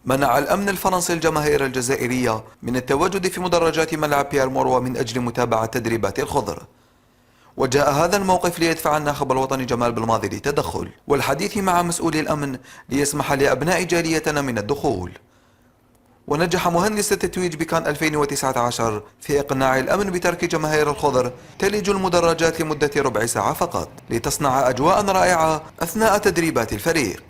منع الأمن الفرنسي الجماهير الجزائرية من التواجد في مدرجات ملعب بيير موروا من أجل متابعة تدريبات الخضر. وجاء هذا الموقف ليدفع الناخب الوطني جمال بالماضي للتدخل والحديث مع مسؤولي الأمن ليسمح لأبناء جاليتنا من الدخول. ونجح مهندس التتويج بكان 2019 في إقناع الأمن بترك جماهير الخضر تلج المدرجات لمدة ربع ساعة فقط لتصنع أجواء رائعة أثناء تدريبات الفريق.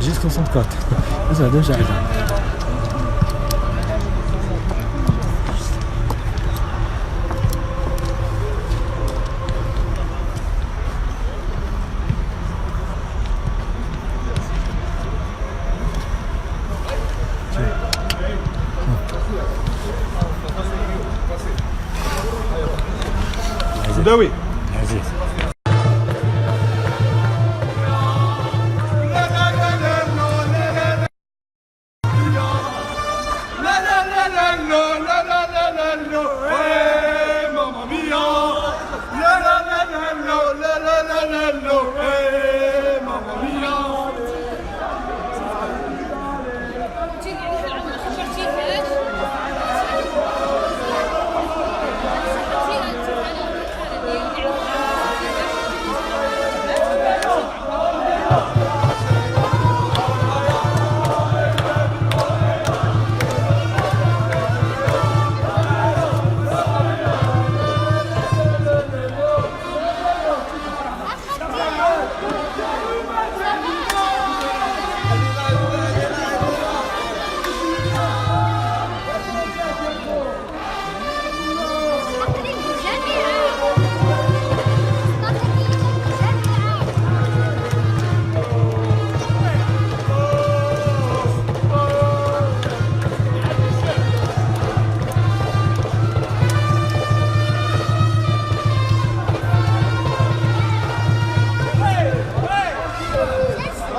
جيت 64 زاد جاعد سوداوي عزيز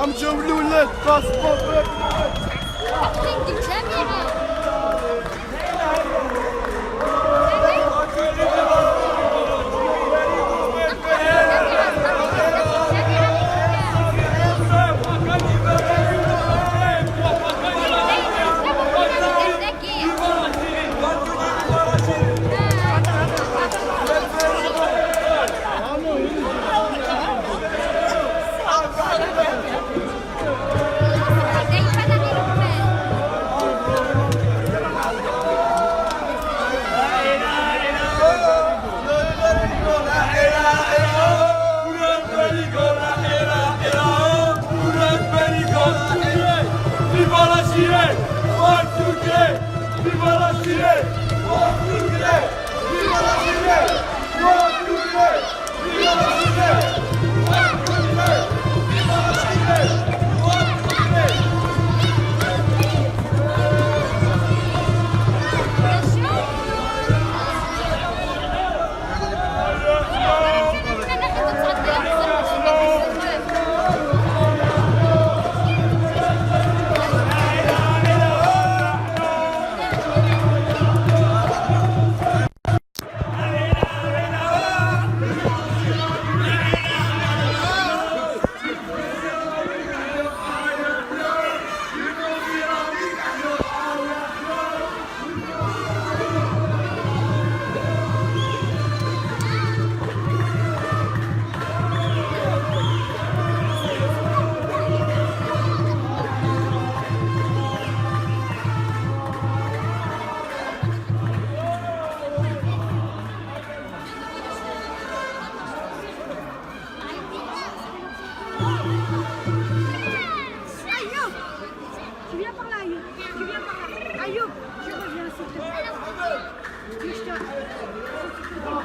امشوا الاولاد باسبور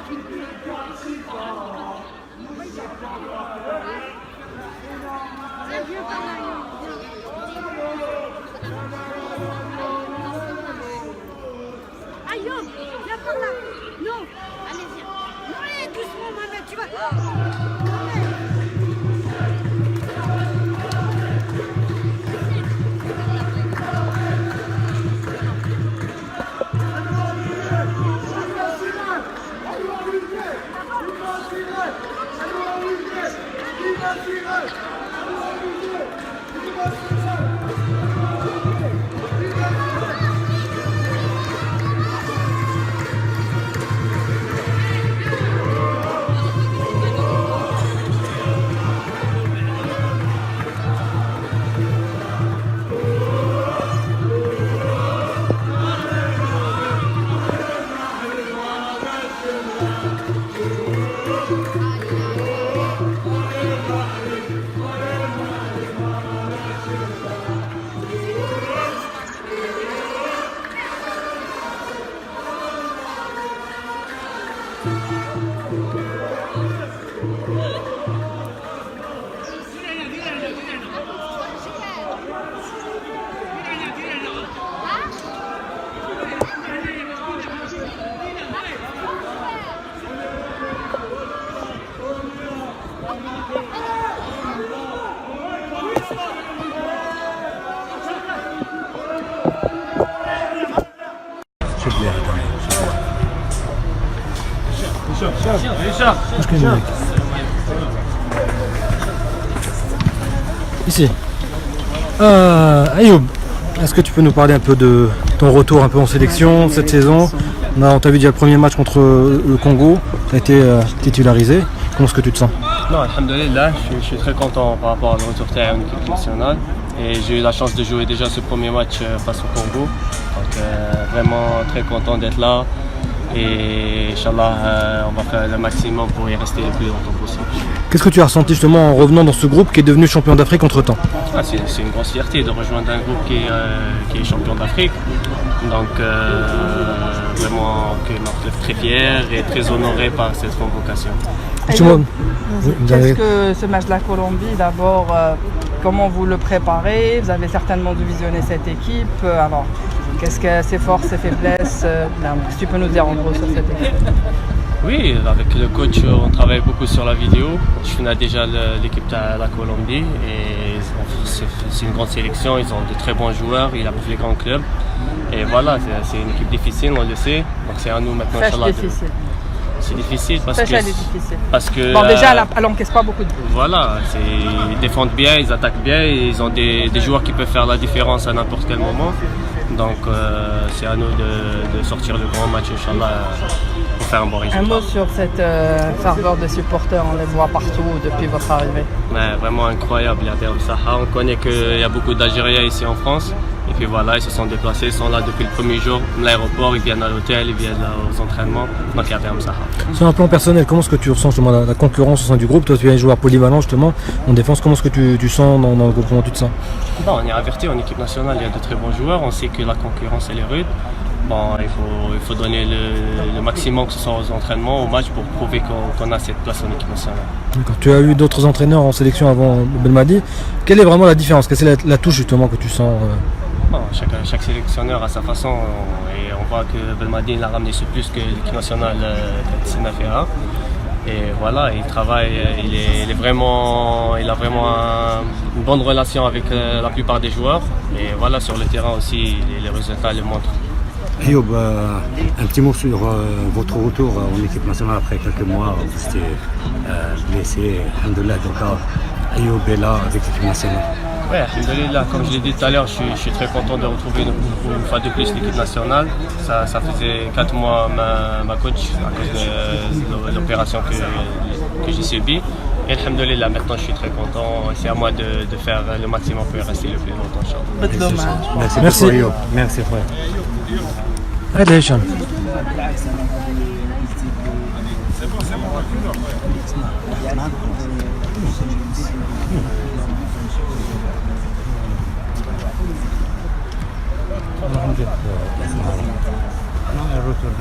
Aïe, viens par là. Non, allez, viens. Non, allez, doucement, Mohamed, tu vas. Quand même. Ici. Ayoub, est-ce que tu peux nous parler un peu de ton retour un peu en sélection cette saison? On t'a vu déjà le premier match contre le Congo, tu as été titularisé. Comment est-ce que tu te sens? Non, alhamdoulilah, je suis très content par rapport à le retour terrain en équipe nationale. Et j'ai eu la chance de jouer déjà ce premier match face au Congo. Donc vraiment très content d'être là. Et Inch'Allah, on va faire le maximum pour y rester le plus longtemps possible. Qu'est-ce que tu as ressenti justement en revenant dans ce groupe qui est devenu champion d'Afrique entre-temps? C'est une grosse fierté de rejoindre un groupe qui est champion d'Afrique. Donc vraiment que notre très fier et très honoré par cette convocation. Qu'est-ce que ce match de la Colombie, d'abord, comment vous le préparez? Vous avez certainement dû visionner cette équipe. Alors, qu'est-ce que ses forces, ses faiblesses? Qu'est-ce que tu peux nous dire en gros sur cette équipe? Oui, avec le coach, on travaille beaucoup sur la vidéo. Je connais déjà l'équipe de la Colombie et c'est une grande sélection. Ils ont de très bons joueurs, ils ont les grands clubs. Et voilà, c'est une équipe difficile, on le sait. Donc c'est à nous maintenant. Difficile. C'est difficile parce Sacha, que. elle est difficile. Parce que bon, déjà, elle n'encaisse pas beaucoup de buts. Voilà, ils défendent bien, ils attaquent bien, et ils ont des joueurs qui peuvent faire la différence à n'importe quel moment. Donc c'est à nous de sortir le grand match, Inch'Allah, pour faire un bon résultat. Un mot sur cette ferveur de supporters, on les voit partout depuis votre arrivée. Ouais, vraiment incroyable, il y a Derm Saha. On connaît qu'il y a beaucoup d'Algériens ici en France. Et puis voilà, ils se sont déplacés, ils sont là depuis le premier jour de l'aéroport, ils viennent à l'hôtel, ils viennent aux entraînements. Donc il y a Derm Saha. Sur un plan personnel, comment est-ce que tu ressens justement la concurrence au sein du groupe? Toi, tu es un joueur polyvalent justement en défense. Comment est-ce que tu sens dans le groupe? Comment tu te sens? Bon, on est averti en équipe nationale, il y a de très bons joueurs. On sait que la concurrence elle est rude. Bon, il faut donner le maximum, que ce soit aux entraînements, au match, pour prouver qu'on a cette place en équipe nationale. D'accord. Tu as eu d'autres entraîneurs en sélection avant Belmadi. Quelle est vraiment la différence? Quelle est la touche justement que tu sens? Bon, chaque sélectionneur a sa façon et on voit que Belmadi l'a ramené sur plus que l'équipe nationale Sinafera. Et voilà, il travaille, il a vraiment une bonne relation avec la plupart des joueurs. Et voilà, sur le terrain aussi, les résultats le montrent. Ayoub, un petit mot sur votre retour en équipe nationale après quelques mois. Vous étiez blessé, alhamdoulilah, donc Ayoub est là avec l'équipe nationale. Oui, alhamdoulilah, comme je l'ai dit tout à l'heure, je suis très content de retrouver une fois de plus l'équipe nationale. Ça faisait 4 mois ma coach à cause de l'opération que j'ai subie. Et alhamdoulilah, maintenant je suis très content. C'est à moi de faire le maximum pour rester le plus longtemps. Dommage. Merci. Ayoub. Merci frère. Allez, Hicham. Un retour